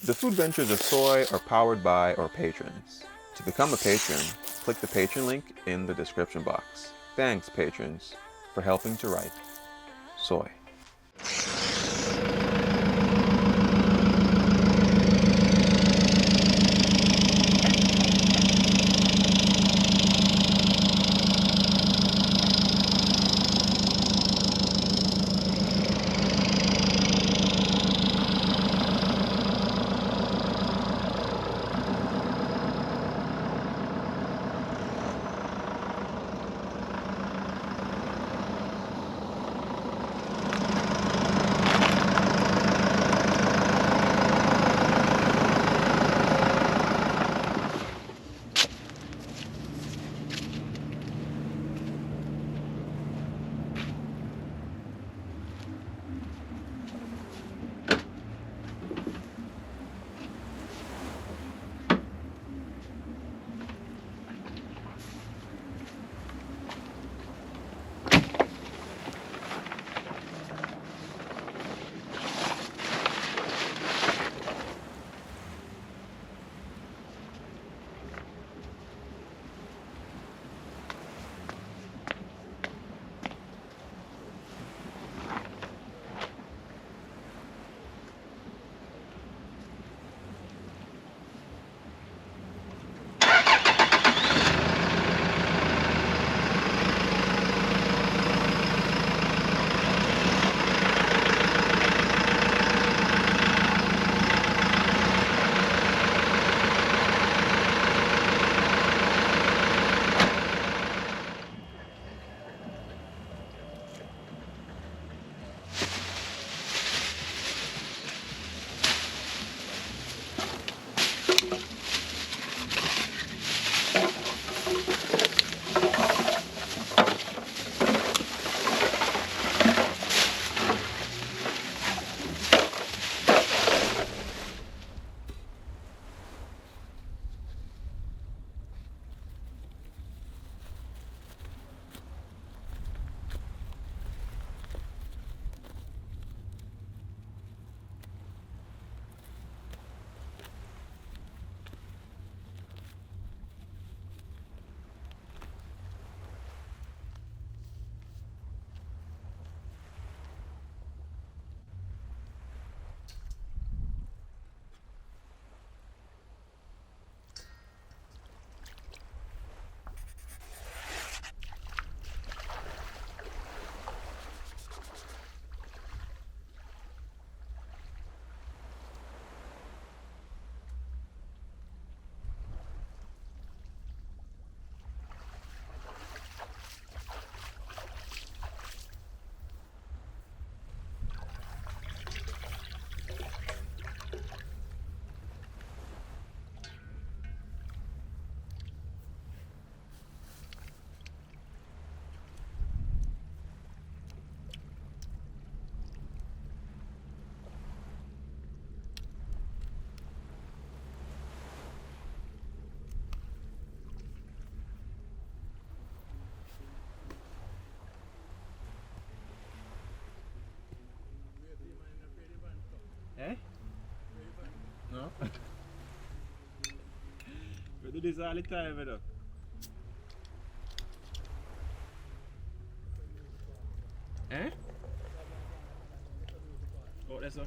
The food ventures of Soy are powered by our patrons. To become a patron, click the patron link in the description box. Thanks, patrons, for helping to write Soy. Eh? No? We doen this all the time, you know. Eh? Oh, that's all.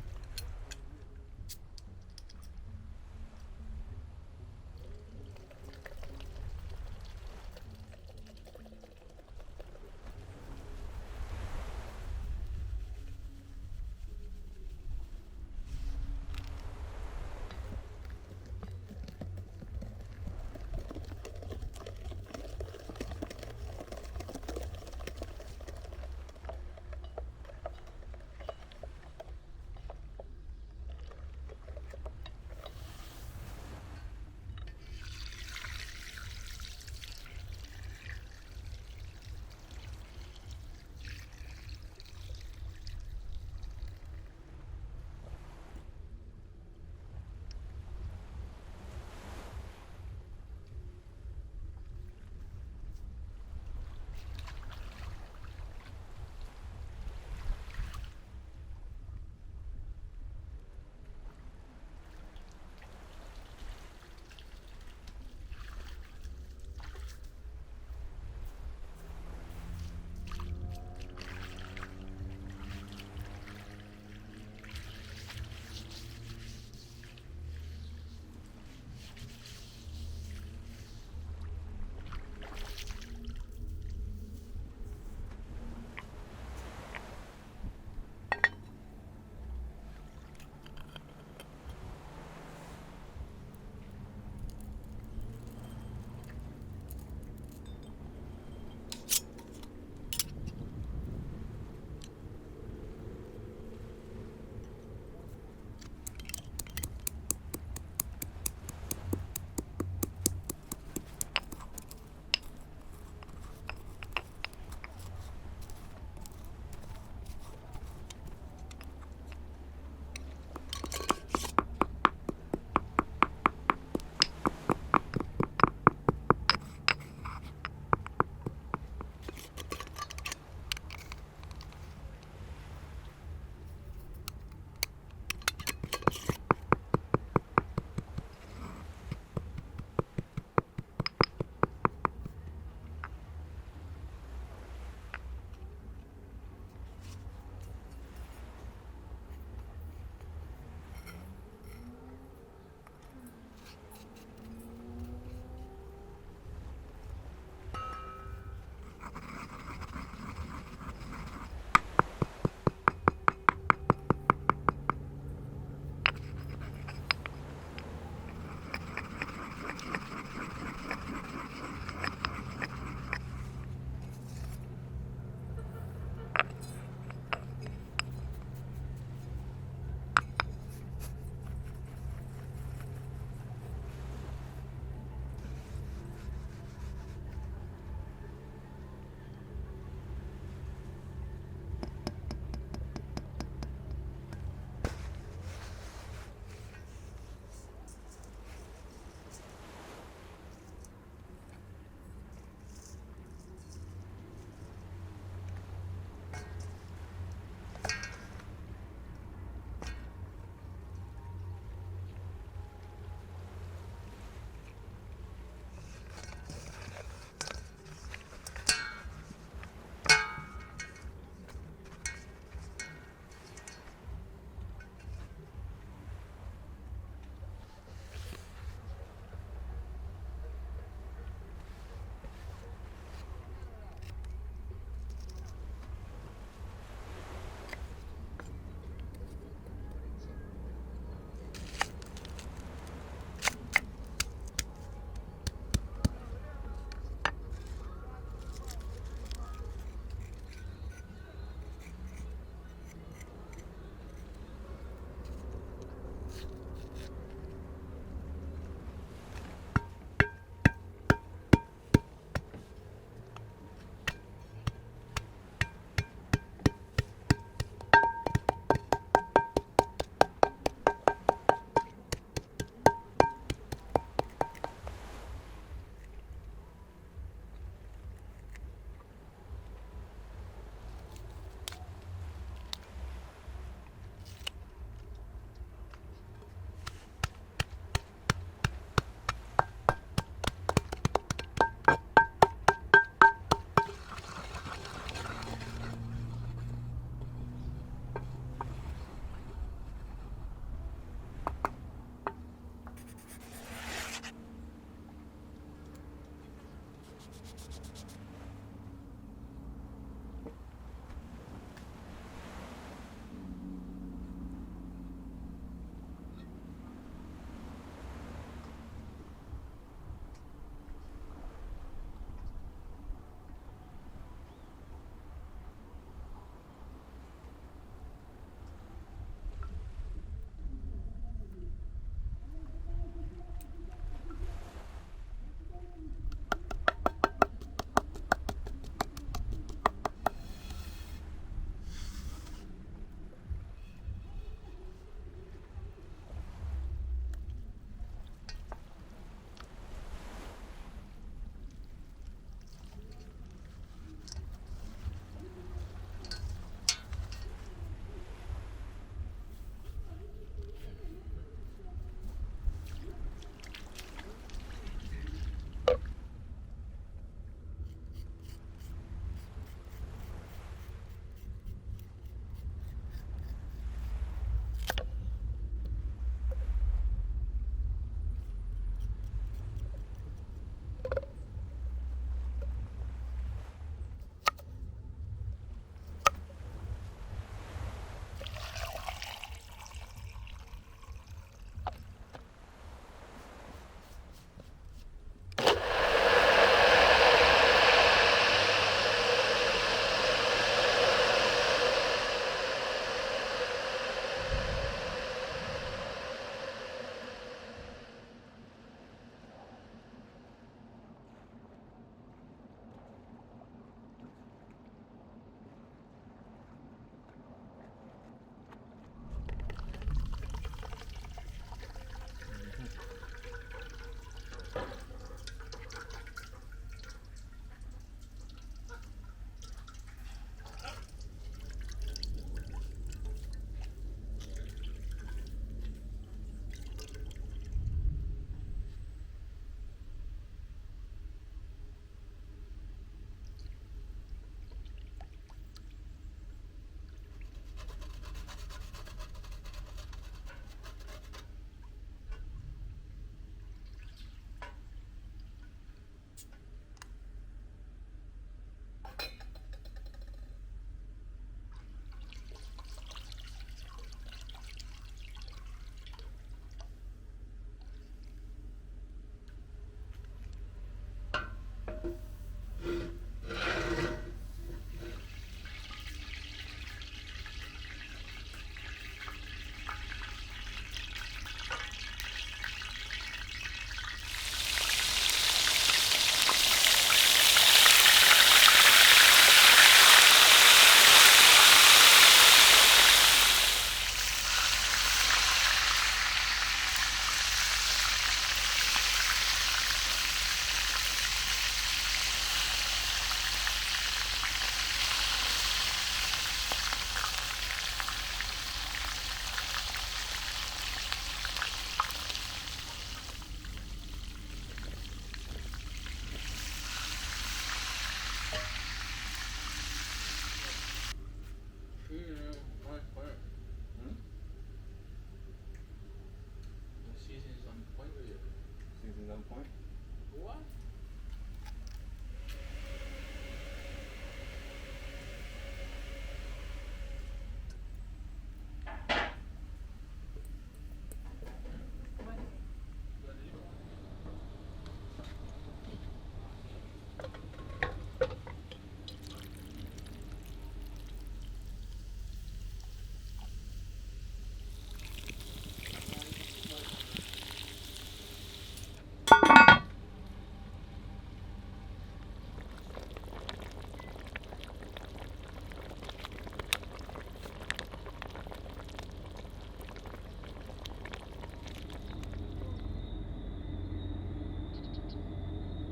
Is on point? What?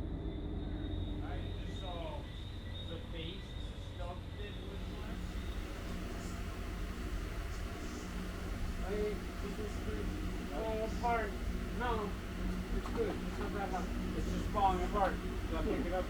I just saw the base stuff did with mine. This is falling apart. No, it's good. It's not that hot. It's just falling apart. So I pick it up.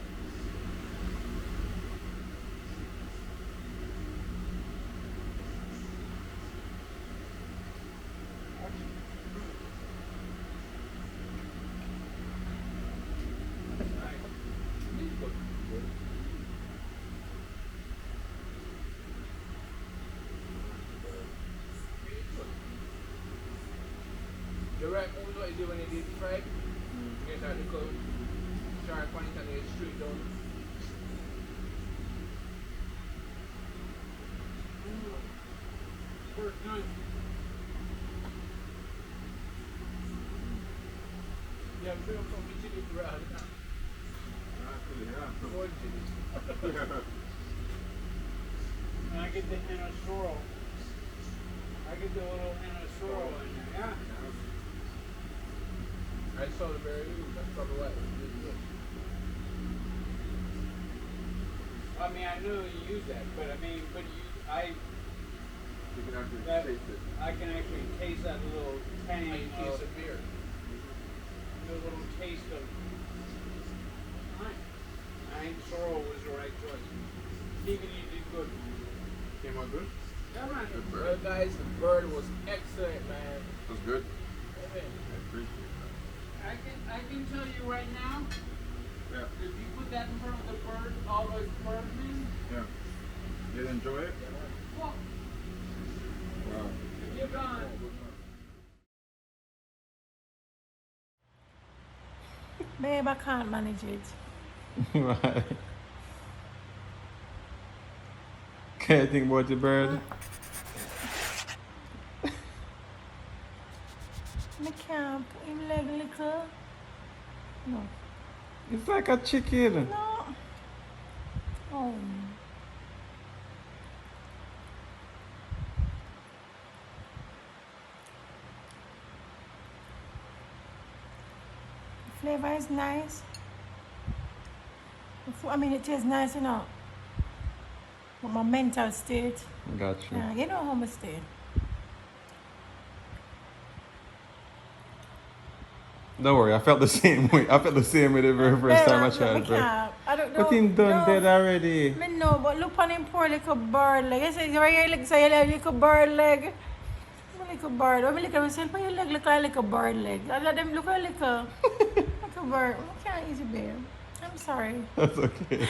The right move what you do when you deep fry. You get that little sharp on it and you straight down. Work nice. Yeah, I'm sure from the chili for all the time. More chili. And I get the henna sorrel. I get the little henna sorrel in there. Yeah. I saw the very leaf. That's probably why it was really good. I mean, I know you use that, but You can actually That- taste it. I can actually taste that little tang I of, taste the beer. the little taste of. I think sorrel was the right choice. Stephen, you did good. Came out good? Yeah, man. Good bird. Well, guys, the bird was excellent, man. Was good? Yeah, man. I appreciate I can tell you right now, that. if you put that in front of the bird, all those birdmen, Yeah. Yeah. Did you enjoy it? well, Wow. if you're gone. Babe, I can't manage it. Why? Can you think about the bird? I can't put him leg little. No. It's like a chicken. No. Oh. The flavor is nice. I mean, it tastes nice, you know. But my mental state, Got you. yeah, you know how I stay. Don't worry, I felt the same way. I felt the same way the very first time I tried bird. I don't know. But him done dead already. I know, but look on him poor little bird leg. I say, right here, like, say, like, little bird leg. Like a bird. I'm like, myself, my leg look like a bird leg. I let them look like a bird. I can't eat it, babe. I'm sorry. That's okay.